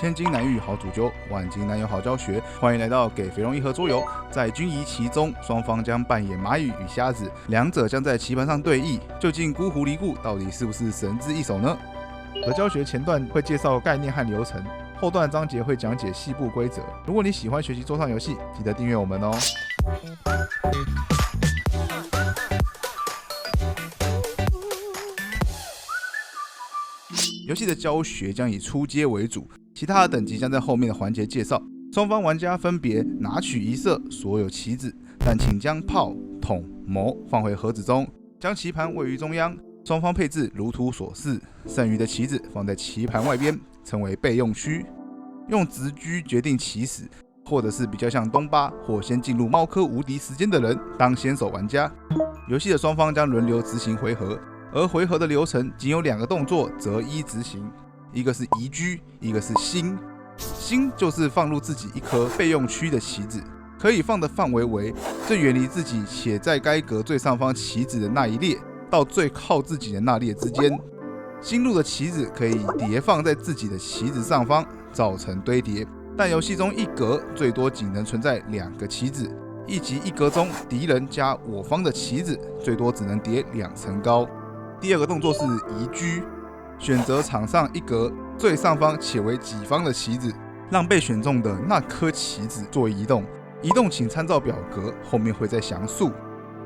千金难遇好主揪，万金难有好教学。欢迎来到给肥龙一盒桌游。在军仪棋中，双方将扮演蚂蚁与瞎子，两者将在棋盘上对弈。究竟孤狐离故到底是不是神之一手呢？我的教学前段会介绍概念和流程，后段章节会讲解细部规则。如果你喜欢学习桌上游戏，记得订阅我们哦。游戏的教学将以初阶为主，其他的等级将在后面的环节介绍。双方玩家分别拿取一色所有棋子，但请将炮、筒、谋放回盒子中，将棋盘位于中央。双方配置如图所示，剩余的棋子放在棋盘外边，称为备用区。用直车决定起始，或者是比较像东巴或先进入猫科无敌时间的人当先手玩家。游戏的双方将轮流执行回合。而回合的流程仅有2个动作择一执行，一个是移车，一个是星。星就是放入自己一颗备用区的棋子，可以放的范围为最远离自己且在该格最上方棋子的那一列到最靠自己的那列之间。新入的棋子可以叠放在自己的棋子上方，造成堆叠，但游戏中一格最多仅能存在2个棋子，一级一格中敌人加我方的棋子最多只能叠2层高。第2个动作是移车，选择场上一格最上方且为己方的棋子，让被选中的那颗棋子做移动。移动请参照表格，后面会再详述。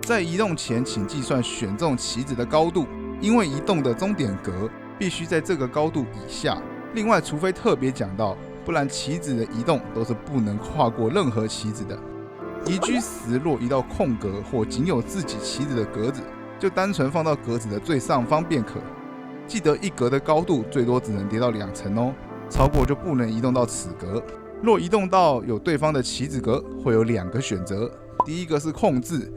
在移动前，请计算选中棋子的高度，因为移动的终点格必须在这个高度以下。另外，除非特别讲到，不然棋子的移动都是不能跨过任何棋子的。移车时，若移到空格或仅有自己棋子的格子，就单纯放到格子的最上方便可。记得一格的高度最多只能叠到2层哦，超过就不能移动到此格。若移动到有对方的棋子格，会有2个选择。第一个是控制，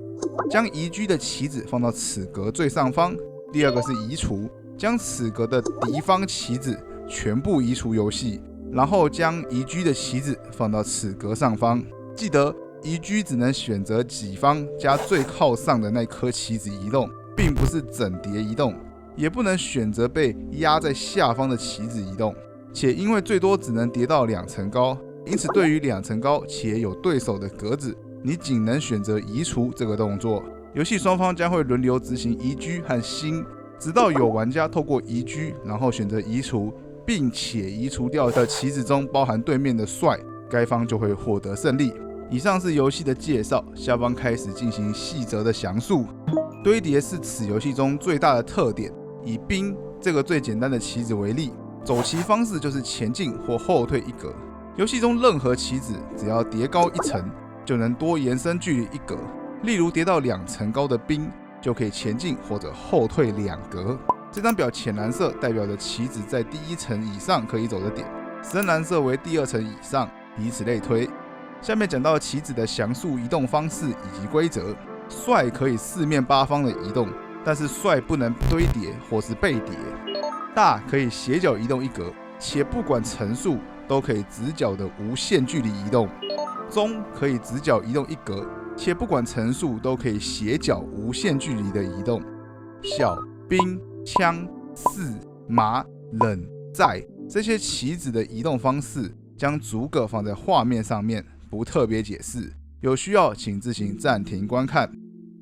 将移车的棋子放到此格最上方；第2个是移除，将此格的敌方棋子全部移除游戏，然后将移车的棋子放到此格上方。记得移车只能选择己方加最靠上的那颗棋子移动，并不是整叠移动，也不能选择被压在下方的棋子移动，且因为最多只能叠到2层高，因此对于2层高且有对手的格子，你仅能选择移除这个动作。游戏双方将会轮流执行移车和星，直到有玩家透过移车，然后选择移除，并且移除掉的棋子中包含对面的帅，该方就会获得胜利。以上是游戏的介绍，下方开始进行细则的详述。堆叠是此游戏中最大的特点。以兵这个最简单的棋子为例，走棋方式就是前进或后退1格。游戏中任何棋子只要叠高1层，就能多延伸距离1格。例如叠到2层高的兵，就可以前进或者后退2格。这张表浅蓝色代表着棋子在第1层以上可以走的点，深蓝色为第2层以上，以此类推。下面讲到棋子的详述移动方式以及规则。帅可以四面八方的移动，但是帅不能堆叠或是背叠。大可以斜角移动1格，且不管层数都可以直角的无限距离移动。中可以直角移动1格，且不管层数都可以斜角无限距离的移动。小、兵、枪、士、马、冷、在这些棋子的移动方式，将逐个放在画面上面，不特别解释，有需要请自行暂停观看。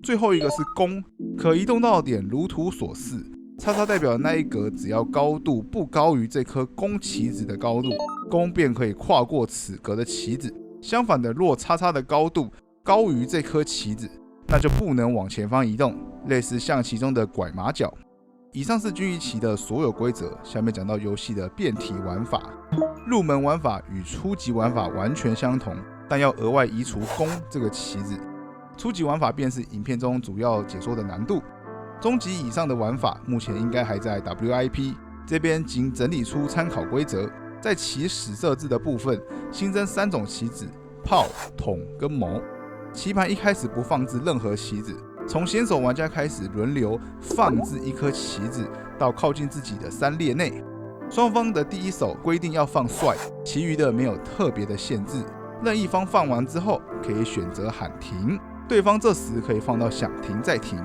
最后一个是攻，可移动到点如图所示，叉叉代表的那一格只要高度不高于这颗攻棋子的高度，攻便可以跨过此格的棋子。相反的，若叉叉的高度高于这颗棋子，那就不能往前方移动，类似象棋中的拐马角。以上是军仪棋的所有规则，下面讲到游戏的变体玩法。入门玩法与初级玩法完全相同，但要额外移除攻这个棋子。初级玩法便是影片中主要解说的难度。中级以上的玩法目前应该还在 WIP， 这边仅整理出参考规则。在起始设置的部分，新增3种棋子：炮、筒跟谋。棋盘一开始不放置任何棋子，从先手玩家开始轮流放置1颗棋子到靠近自己的3列内。双方的第一手规定要放帅，其余的没有特别的限制。任意方放完之后，可以选择喊停，对方这时可以放到想停再停。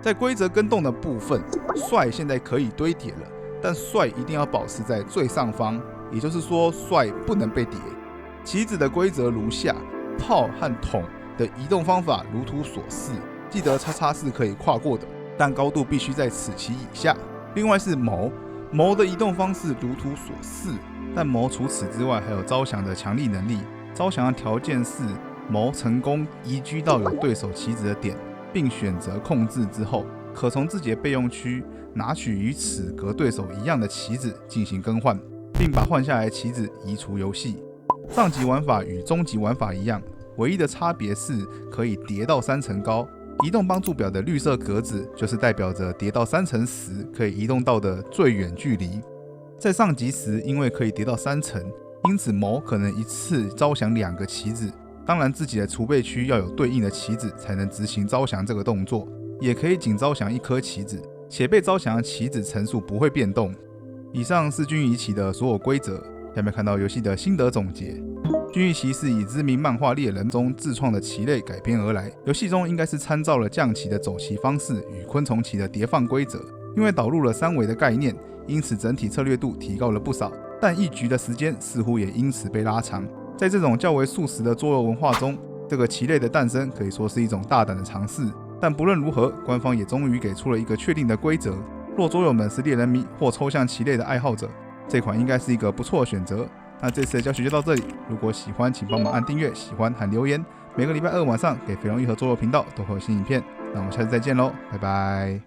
在规则更动的部分，帅现在可以堆叠了，但帅一定要保持在最上方，也就是说帅不能被叠。棋子的规则如下：炮和筒的移动方法如图所示，记得叉叉是可以跨过的，但高度必须在此棋以下。另外是谋，谋的移动方式如图所示，但谋除此之外还有招降的强力能力。招降的条件是谋成功移居到有对手棋子的点，并选择控制之后，可从自己的备用区拿取与此格对手一样的棋子进行更换，并把换下来的棋子移除游戏。上级玩法与中级玩法一样，唯一的差别是可以叠到3层高。移动帮助表的绿色格子就是代表着叠到3层时可以移动到的最远距离。在上级时，因为可以叠到3层，因此谋可能一次招降2个棋子。当然，自己的储备区要有对应的棋子才能执行招降这个动作，也可以仅招降1颗棋子，且被招降的棋子层数不会变动。以上是军仪棋的所有规则。下面看到游戏的心得总结。军仪棋是以知名漫画猎人中自创的棋类改编而来，游戏中应该是参照了象棋的走棋方式与昆虫棋的叠放规则，因为导入了3维的概念，因此整体策略度提高了不少，但一局的时间似乎也因此被拉长。在这种较为速食的桌游文化中，这个棋类的诞生可以说是一种大胆的尝试。但不论如何，官方也终于给出了一个确定的规则。若桌友们是猎人迷或抽象棋类的爱好者，这款应该是一个不错的选择。那这次的教学就到这里，如果喜欢，请帮忙按订阅、喜欢和留言。每个礼拜2晚上给肥龙一盒桌游频道都会有新影片。那我们下次再见喽，拜拜。